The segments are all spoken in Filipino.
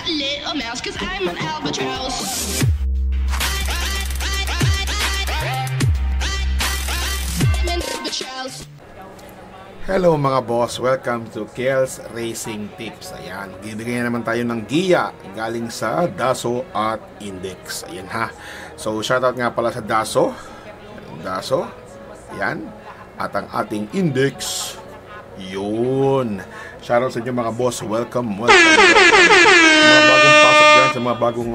that little mouse, 'cause I'm an albatross. I'm an albatross. Hello mga boss, welcome to Kel's Racing Tips. Ayan, bibigyan naman tayo ng giya galing sa Daso at Index. Ayan ha. So shoutout nga pala sa Daso. Ayan. At ang ating Index. Yun. Shoutout sa inyo mga boss, welcome. Mga bagong pasok dyan, sa mga bagong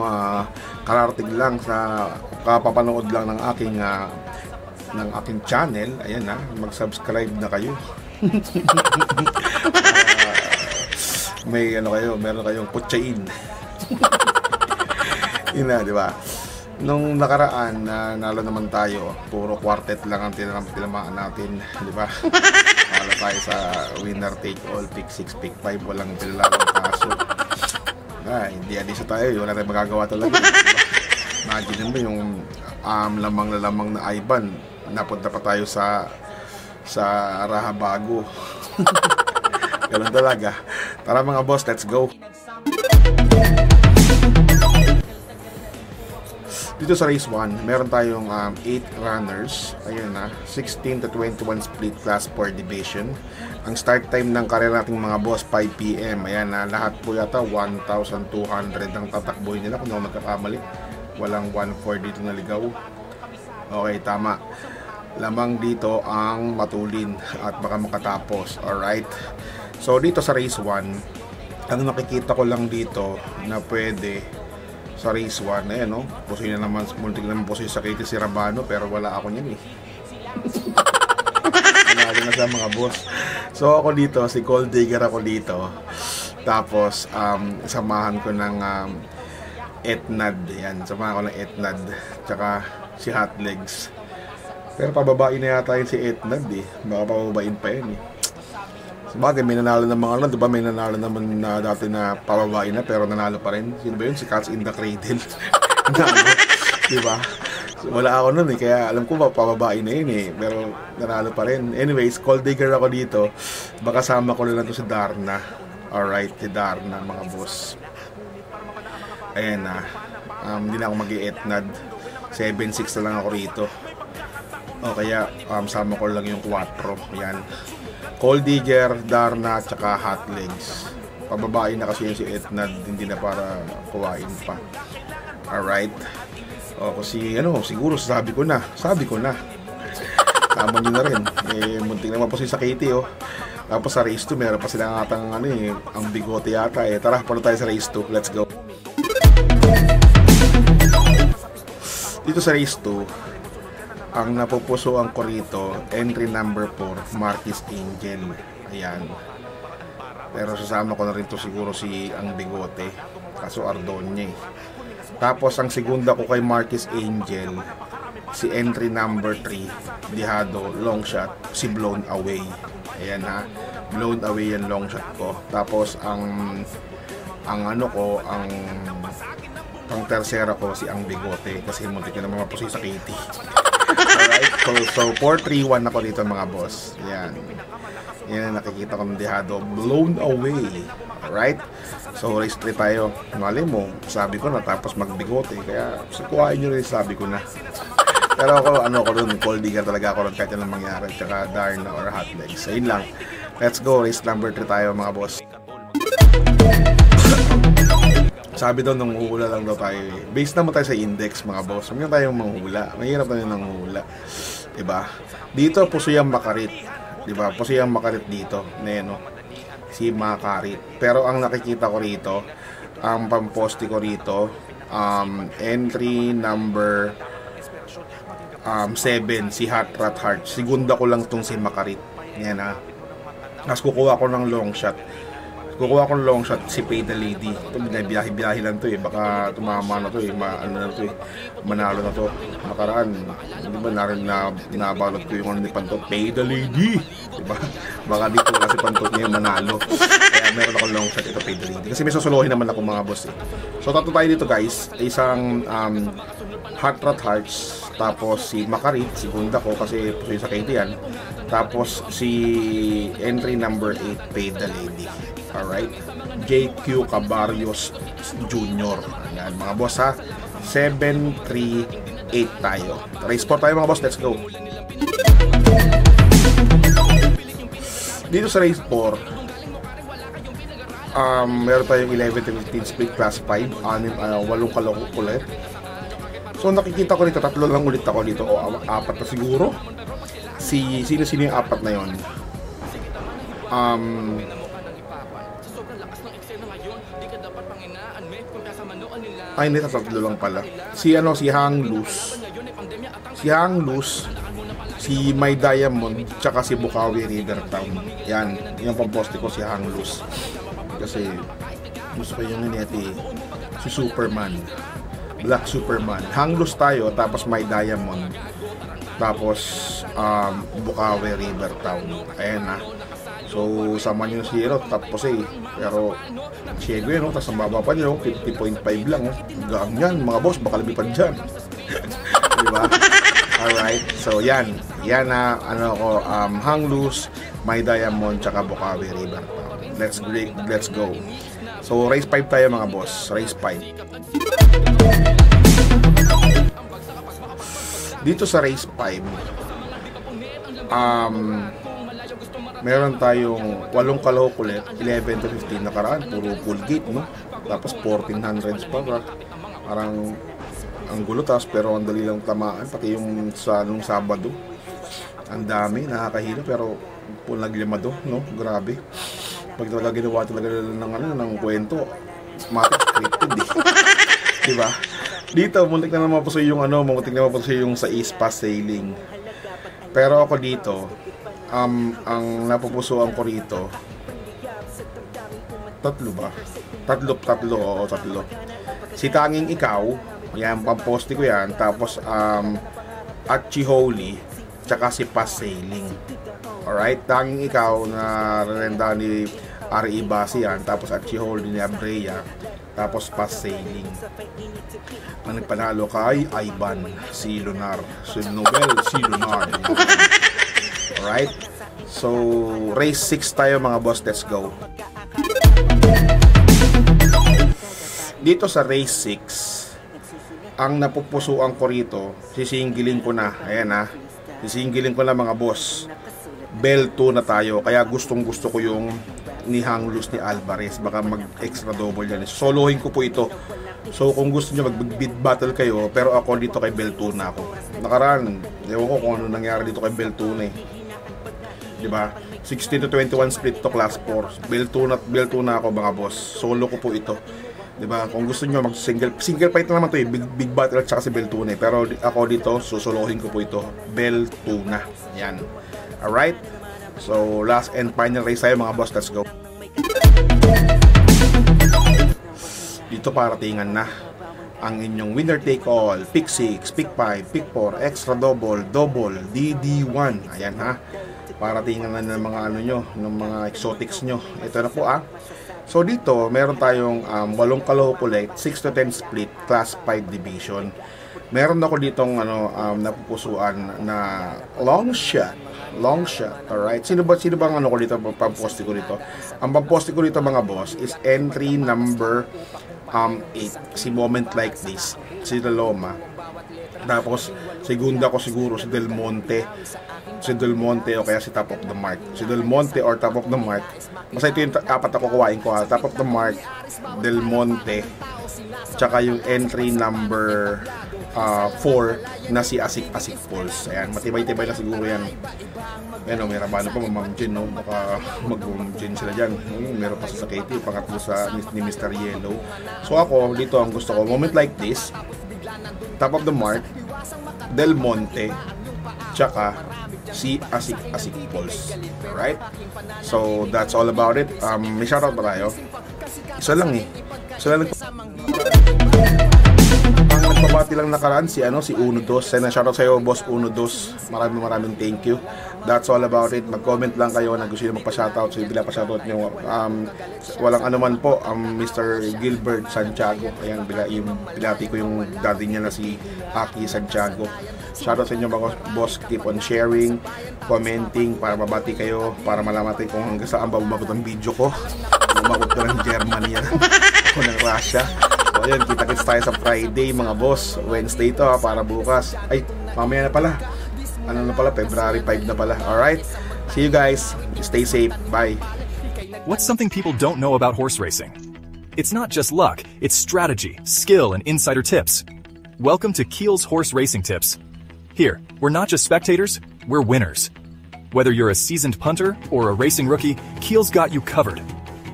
kararating lang sa kapapanood lang ng aking channel. Ayan ha, mag-subscribe na kayo. Meron kayong kutsain. Ina, di ba? Nung nakaraan nalo naman tayo, puro quartet lang ang tinamaan natin, di ba? Para tayo sa winner take all, pick 6, pick 5, walang pilalawang kaso. Hindi adisa tayo, wala tayong magagawa talaga. Imagine mo yung lamang na Ivan, napunta pa tayo sa Rahabago. Ganun talaga. Tara mga boss, let's go. Dito sa race 1, meron tayong 8 runners. Ayun na, 16 to 21 split class per division. Ang start time ng karera nating mga boss, 5 PM. Ayan na, lahat po yata 1,200 ang tatakboy nila kung ako magkakamali. Walang 1-4 dito na ligaw. Okay, tama. Lamang dito ang matulin at baka makatapos. Alright. So dito sa race 1, ang nakikita ko lang dito na pwede sa race 1, ayan no, pusoy na naman, multi naman pusoy sa Katie si Rabano, pero wala ako niyan eh. Lalo na sa mga boss. So ako dito, si Cold Digger ako dito. Tapos samahan ko ng Etnad. Yan, samahan ko ng Etnad. Tsaka si Hot Legs. Pero pababain na yata yun si Etnad eh. Baka pababain pa yun eh. Sabagay, may nanalo ng mga ano, diba? May nanalo naman na dati na pababain na pero nanalo pa rin. Sino ba yun? Si Cats in the Cradle. Diba? So, wala ako nun eh. Kaya alam ko pababain na yun eh. Pero nanalo pa rin. Anyways, Cold Digger ako dito. Baka sama ko lang ito si Darna. Alright, si Darna mga boss. Ayan na. Hindi na ako mag-i-Etnad. 7-6 na lang ako rito. O kaya sama ko lang yung 4. Yan. Cold Digger, Darna, tsaka Hot Legs. Pababain na kasi yun si Etnad. Hindi na para kuwain pa. Alright. O kasi siguro sabi ko na. Sama nyo na rin. Munting naman po si Sakiti oh. Tapos sa race 2 meron pa silang atang ang bigote yata eh. Tara, pala tayo sa race 2. Let's go. Dito sa race 2, ang napupusuan ko rito, entry number 4, Marquis Angel. Ayan. Pero sasama ko na rin to siguro si ang bigote. Kaso Ardonya eh. Tapos ang segunda ko kay Marquis Angel, si entry number 3, Dihado, long shot, si Blown Away. Ayan ha. Blown Away yan long shot ko. Tapos ang pang tersera ko si ang bigote kasi muntik na naman mapusoy sa Katie. Alright, so 4-3-1 ako dito mga boss. Yan ang nakikita ko ng Dihado, Blown Away. Alright, so race 3 tayo. Mali mo, sabi ko na tapos magbigote. Kaya kuhain nyo rin, sabi ko na. Pero ako dun, Cold Digger talaga ako rin kahit anong mangyari. Tsaka Darna or Hot Legs. So yun lang, let's go, race number 3 tayo mga boss. Sabi daw nang hula lang daw tayo eh. Based naman tayo sa Index mga boss. Huwag tayong manghula. Mahirap tayo nang hula. Diba? Dito Pusuyang Makarit. Diba? Pusuyang Makarit dito. Neno. Si Makarit. Pero ang nakikita ko rito, ang pamposti ko rito, entry number 7, si Hot Rat Heart. Segunda ko lang tong si Makarit. Yan ha. Tapos kukuha ko ng long shot. Kukuha ko ng long shot si Pay the Lady. Ito binahi-biyahi lang to eh. Baka tumama na to eh. Manalo na to. Nakaraan, di ba nabalot ko yung ni Pantot, Pay the Lady. Diba? Baka dito kasi Pantot niya manalo. Kaya meron ako long shot ito, Pay the Lady. Kasi may susuluhin naman ako mga boss eh. So tatlo tayo dito guys. Isang Hot Rat Hearts. Tapos si Makarit, segunda ko kasi sa Katie yan. Tapos si entry number 8, Pay the Lady. Alright. JQ Cabarrios Jr. Ayan mga boss ha. 738 tayo. Race 4 tayo mga boss, let's go. Dito sa race 4, meron tayong 11 to 15 split class 5, 8 kaloko ulit. So nakikita ko dito, 3 lang ulit ako dito, o 4 na siguro. Sino yung 4 na yon? Ay hindi, 3 lang pala. Si Hang Luz, si My Diamond, tsaka si Bukawi River Town. Yan, yung pamposte ko si Hang Luz. Kasi gusto ko yung si Superman, Black Superman. Hang Luz tayo, tapos My Diamond, tapos Bukawi River Town. Ayan na. So sama nyo si Hero, tapos pero Siego yun, tapos ang baba pa nyo, 50.5 lang. Gaan yan mga boss, baka lumipad dyan. Diba? Alright, so yan na Hang Luz, My Diamond, tsaka Bukawi River Town. Let's go. So race 5 tayo mga boss, race 5. Dito sa race 5, meron tayong 8 kalahok ulit, 11 to 15 nakaraan, puro full gate, no? Tapos 1400s pa, parang ang gulo, tapos pero ang dali lang tamaan, pati yung nung Sabado, ang dami, nakakahilo, pero punaglimado, no? Grabe. Pag talaga ginawa talaga ng kwento, matik scripted diba? Dito, muntik na naman po sa yung sa East Pass Sailing. Pero ako dito, ang napupusuan ko rito, 3 ba? 3. Si Tanging Ikaw, yan, pamposte ko yan. Tapos, Achi Holy, tsaka si Pass Sailing. Alright, Tanging Ikaw na renda ni R.E. Basi yan. Tapos, Achi Holy ni Abrea. Tapos, Pass Sailing. Ang nagpanalo kay Ivan, si Lunar. Si Nobel, si Lunar. Alright, so race 6 tayo mga boss, let's go. Dito sa race 6, ang napupusuan ko rito, sisingilin ko na, ayan ha, sisingilin ko na mga boss. Bell 2 na tayo, kaya gustong gusto ko yung ni Hang Luz ni Alvarez, baka mag extra double yan. Solohin ko po ito. So kung gusto nyo mag-bid battle kayo, pero ako dito kay Bell 2 na ako. Nakaraan, ewan ko kung ano nangyari dito kay Bell 2 na diba? 16 to 21 split to class 4. Bell 2 na ako mga boss. Solo ko po ito. Diba? Kung gusto nyo mag-single fight na naman to big battle at saka si Bell 2 na pero ako dito, susolohin ko po ito. Bell 2 na. Yan. Alright? So, last and final race tayo mga boss. Let's go. Dito paratingan na ang inyong winner take all, pick 6, pick 5, pick 4, extra double, DD1. Ayan ha. Para tingnan na ng mga ng mga exotics nyo. Ito na po So dito, meron tayong 8 kalahok ulit, 6 to 10 split, class 5 division. Meron ako ditong napupusuan na long shot. Alright. Sino bang ko dito, pamposte ko dito? Ang pamposte ko dito mga boss is entry number 8. Si Moment Like This, si Loma. Tapos segunda ko siguro si Del Monte o kaya si Top of the Mark. Si Del Monte or Top of the Mark. Basta ito yung 4 ako kuhain ko Top of the Mark, Del Monte, tsaka yung entry number 4 na si Asik Pulse. Ayan, matibay-tibay na siguro yan. Ayan, may rabano pa, Ma'am Jin, no? Baka mag-Jin sila dyan. Meron pa sa Katie, pangatlo sa ni Mr. Yellow. So ako, dito ang gusto ko, Moment Like This, Top of the Mark, Del Monte, tsaka si Asik Pulse. Alright? So, that's all about it. May shoutout ba tayo? Isa lang ang nagpabati lang nakaraan si Uno Dos. Shoutout sa iyo, Boss Uno Dos. Maraming thank you. That's all about it. Mag-comment lang kayo na gusto niyo magpa-shoutout. So, bila pa-shoutout niyo. Walang anuman po, Mr. Gilbert Santiago. Ayan, bilati ko yung daddy niya na si Aki Santiago. Shoutout sa inyo mga boss. Keep on sharing, commenting para mabati kayo, para malaman tayo kung hanggang saan ba umabot ang video ko. umakot ko ng Germany yan. O ng Russia. So ayun, kita-kits tayo sa Friday mga boss. Wednesday to para bukas. Ay, mamaya na pala. Ano na pala, February 5 na pala. Alright, see you guys. Stay safe. Bye. What's something people don't know about horse racing? It's not just luck, it's strategy, skill, and insider tips. Welcome to Kiel's Horse Racing Tips. Here, we're not just spectators, we're winners. Whether you're a seasoned punter or a racing rookie, Kiel's got you covered.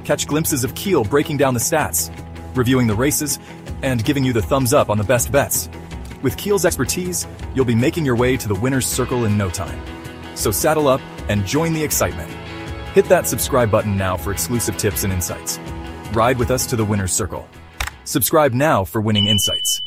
Catch glimpses of Kiel breaking down the stats, reviewing the races, and giving you the thumbs up on the best bets. With Kiel's expertise, you'll be making your way to the winner's circle in no time. So saddle up and join the excitement. Hit that subscribe button now for exclusive tips and insights. Ride with us to the winner's circle. Subscribe now for winning insights.